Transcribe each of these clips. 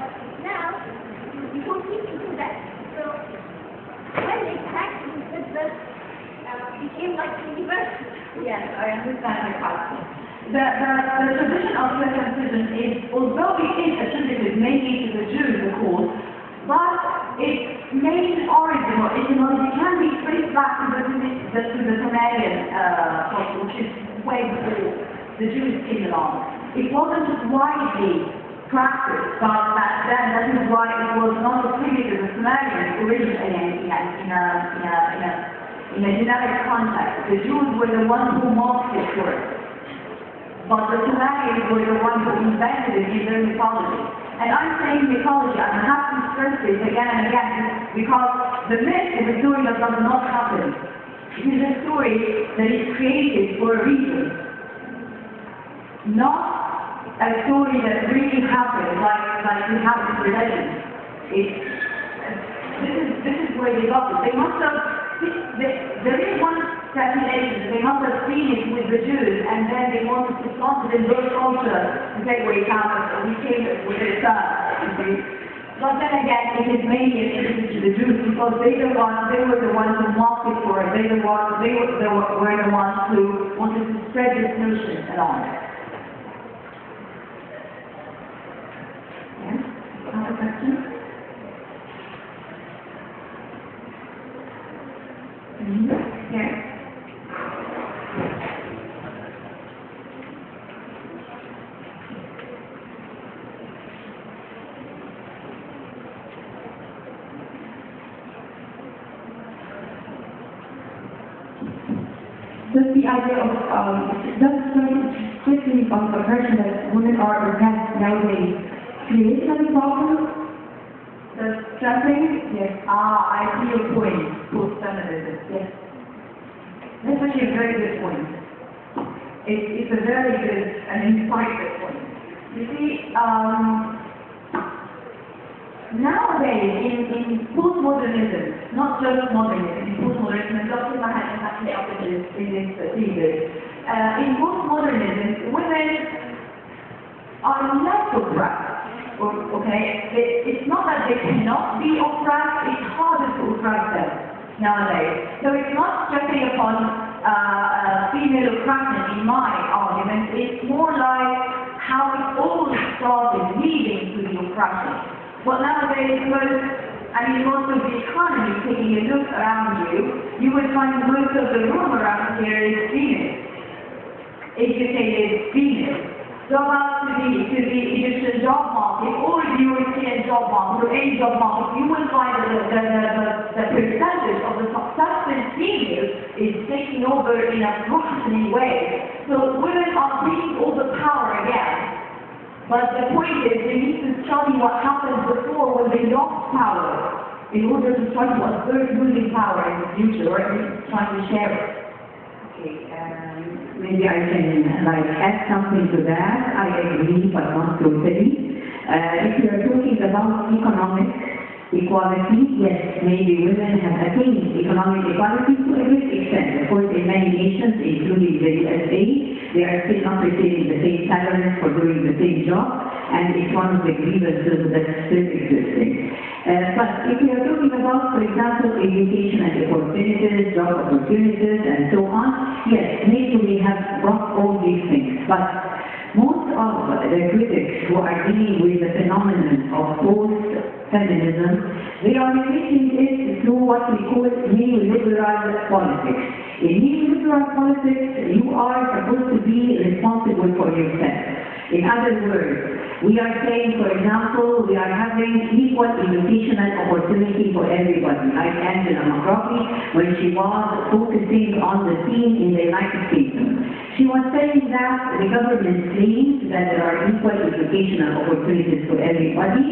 but now you don't need to do that. So when they practice this became like universal. Yes, I understand your question. The tradition of circumcision is, although it is attributed mainly to the Jews, of course, but its main origin or etymology can be traced back to the Sumerian culture, which is way before the Jews came along. It wasn't just widely practiced back then. That is why it was not attributed to the Sumerians originally in a generic context. The Jews were the ones who mocked it first. But the Sumerians were the ones who invented it in their mythology. And I'm saying mythology, I'm happy to stress this again and again, because the myth is a story that does not happen. It is a story that is created for a reason. Not a story that really happened, like we have in religion. This is where they got it. They must have, there is one speculation, they must have seen it with the Jews, and then they wanted to plant it in their culture to say, well, we came with it, But then again, it is mainly attributed to the Jews, because they were the ones who mocked it for it. They were the ones who wanted to spread this notion along. Yes? Other questions? Yes. Does the idea of, strictly on the version that women are oppressed nowadays create any problem? The stressing? Yes. I see your point. Post-feminism. Yes. That's actually a very good point. It's a very good and insightful point. You see, nowadays, in postmodernism, not just modernism, in postmodernism, and Dr. Mahan actually up in this thesis, in postmodernism, women are less oppressed. Okay? It's not that they cannot be oppressed, it's harder to oppress them nowadays. So it's not stressing upon female oppression in my argument, it's more like how it all started leading to the oppression. But nowadays, most of the economy, taking a look around you, you will find most of the room around here is female, educated female. Go out to the Egyptian job market or the European job market or any job market, you will find the percentage of the successful female is taking over in a frightening way. So women are taking all the power again. But the point is, they need to study what happened before when they lost power in order to try to assert losing power in the future, or at least try to share it. Okay, maybe I can add something to that. I agree, but not totally. If you are talking about economic equality, yes, maybe women have attained economic equality to a great extent. Of course, in many nations, including the USA, they are still not receiving the same salaries for doing the same job, and it's one of the grievances that's still existing. But if we are talking about, for example, education and opportunities, job opportunities, and so on, yes, maybe we have brought all these things, but most of the critics who are dealing with the phenomenon of post-feminism, they are relating it to what we call neoliberal politics. In neoliberal politics, you are supposed to be responsible for yourself. In other words, we are saying, for example, we are having equal educational opportunity for everybody, like Angela McCarthy, when she was focusing on the theme in the United States. She was saying that the government claims that there are equal educational opportunities for everybody,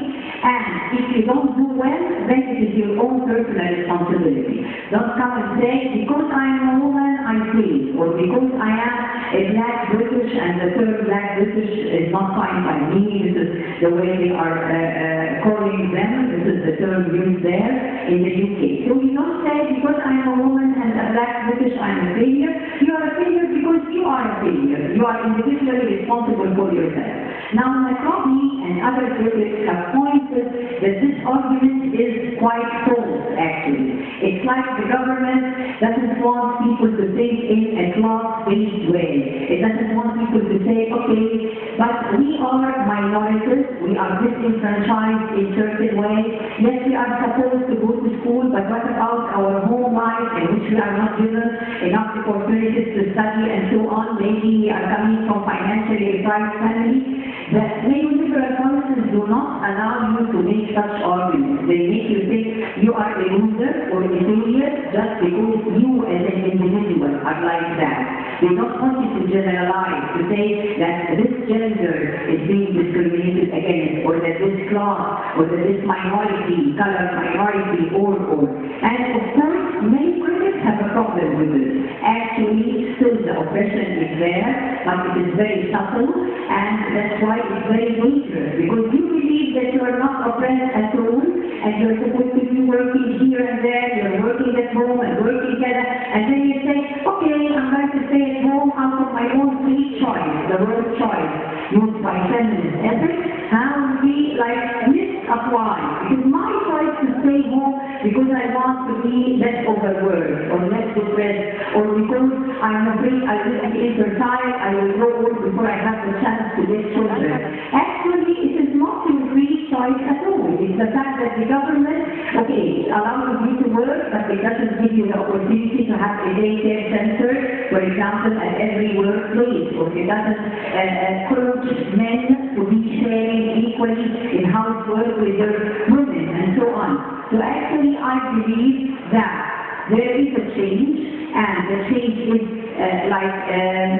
and if you don't do well, then it is your own personal responsibility. Don't come and say, because I am a woman, I fail, or because I am a black British and the term black British is not fine by me, this is the way they are calling them, this is the term used there in the UK. So we don't say, because I am a woman and a black British, I am a failure. You are a failure because you are a failure. You are individually responsible for yourself. Now, McCarthy and and other critics have pointed that this argument is quite false, actually. It's like the government doesn't want people to think in a class-based way. It doesn't want people to say, okay, but we are minorities, we are disenfranchised in certain ways. Yes, we are supposed to go to school, but what about our home life in which we are not given enough opportunities to study and so on? Maybe we are coming from financially deprived families. That neoliberal policies do not allow you to make such arguments. They make you think you are a loser or a failure just because you as an individual are like that. They don't want you to generalize, to say that this gender is being discriminated against, or that this class, or that this minority, color minority, or. And of course, many critics have a problem with it. Actually, still the oppression is there, but it is very subtle, and that's why it's very dangerous, because you believe that you are not oppressed at all, and you're supposed to be working here and there, you're working at home and working together, and then you say, okay, I'm going to stay at home out of my own free choice, the word choice, used by feminist ethics, will be like misapplied. It is my choice to stay home because I want to be less overworked or less depressed, or because I'm afraid I will be infertile, I will grow old before I have the chance to get children. Actually, it is not your free choice at all. It's the fact that the government, okay, allows you to work, but it doesn't give you the opportunity to have a daycare center, for example, at every workplace, or it doesn't encourage men to be sharing equally in housework with their women, and so on. So actually, I believe that there is a change, and the change is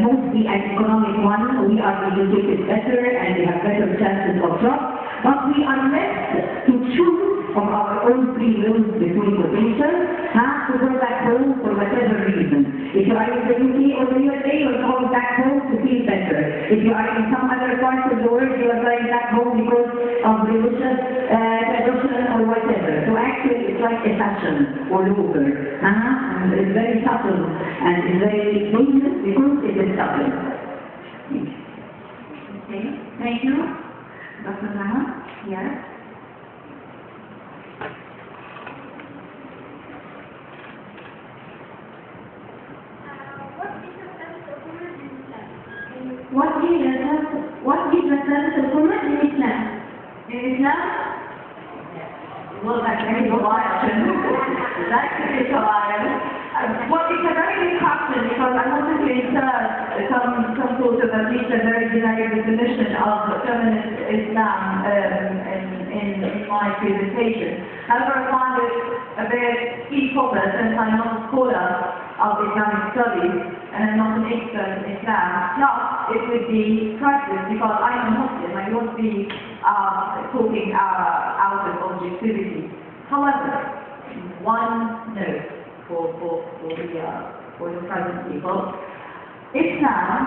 mostly an economic one. We are educated better, and we have better chances of jobs, but we are left to choose from our own free will between quotations, to go back home for whatever reason. If you are in the UK or the USA, you're going back home to feel better. If you are in some other part of the world, you are going back home because of religious tradition or whatever. So actually, it's like a fashion all over. And it's very subtle and it's very dangerous because it is subtle. Okay, thank you. Dr. Menna, yes. What is the status of women in Islam? In Islam? Well, that's very good question. That's a good question. Well, it's a very big question because I wanted to insert some sort of at least a very generic definition of feminist Islam in my presentation. However, I found it a bit improper since I'm not a scholar of Islamic studies and I'm not an expert in Islam. Plus, it would be practice because I'm a Muslim. I won't be talking out of objectivity. However, one note for the present people: Islam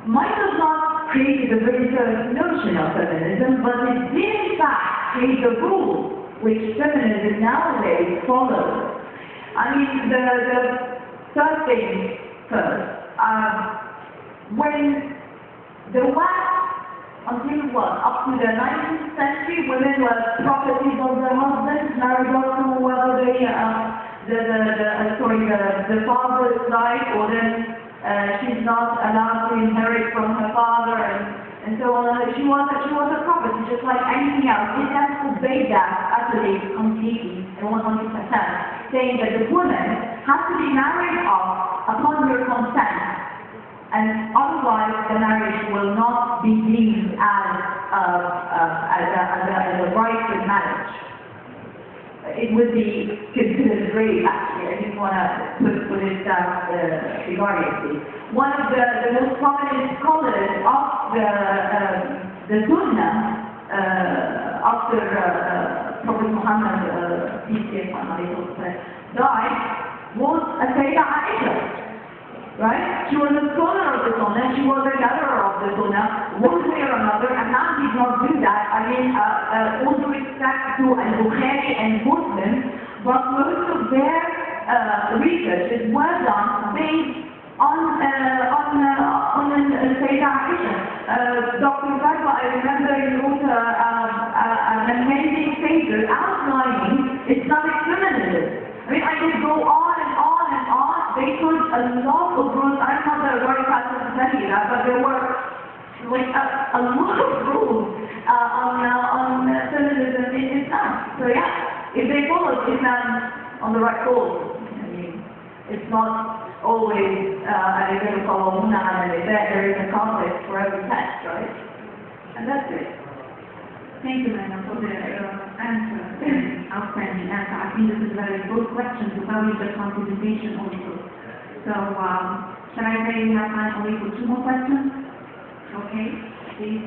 might have not created the very first notion of feminism, but it did in fact create the rules which feminism nowadays follows. I mean, the first thing first, when the West, until what, up to the 19th century, women were properties of their husbands, married off to whether the father's life, or then she's not allowed to inherit from her father, and so on. She was a property, just like anything else. Islam forbade that utterly, completely, and 100%, saying that the woman has to be married off upon your consent, and otherwise the marriage will not be deemed as a rightful marriage. It would be considered rape, actually. I didn't want to put it that vigorously. One of the most prominent scholars of the Sunnah after Prophet Muhammad, peace be upon him, died was Sayyida Aisha. Right? She was a scholar of the Sunnah, she was a gatherer of the Sunnah, one way or another, and now did not do that. I mean, all due respect to Al-Bukhari and Muslim, but most of their researches were done based Sayyida Aisha. Dr. Farwa, I remember you wrote an amazing paper outlining Islamic feminism. I mean, I could go on and on and on. They put a lot of rules. I'm not a very passionate to tell you that, but there were like a lot of rules on feminism in Islam. So yeah, if they follow Islam on the right course, I mean, it's not always there is a context for every text, right? And that's it. Thank you, Menna, for the answer. Outstanding answer. I think this is a very good question to value the contribution also. So, shall I say we have time only for 2 more questions? Okay, please.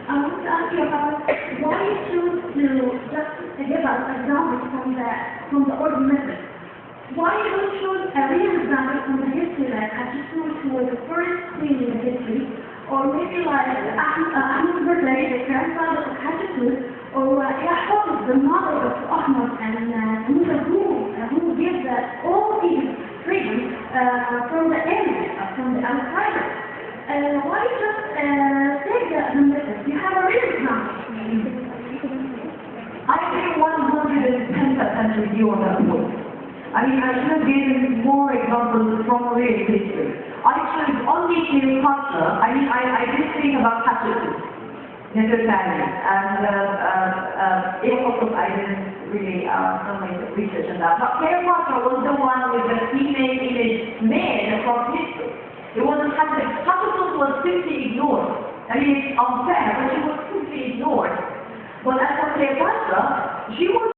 I want to ask you about why you choose to just give us examples from the old method. Why you don't choose a real example from the history, like Hatshepsut, who was the first queen in the history, or maybe like Ahmed Berlay, the grandfather of Hatshepsut, or Yahweh, the mother of Ahmed, and who gives all these freedom from the enemy, from the outsider. Why just take the method? You have a real example. I think 110% with you on that point. I mean, I should have given more examples from real history. I chose only Cleopatra. I mean, I did think about Hatshepsut necessarily, and of I didn't really do my research on that. But Cleopatra was the one with the female image made across history. It wasn't Hatshepsut. Hatshepsut was simply ignored. I mean, it's unfair, but she was simply ignored. But as for Cleopatra, she was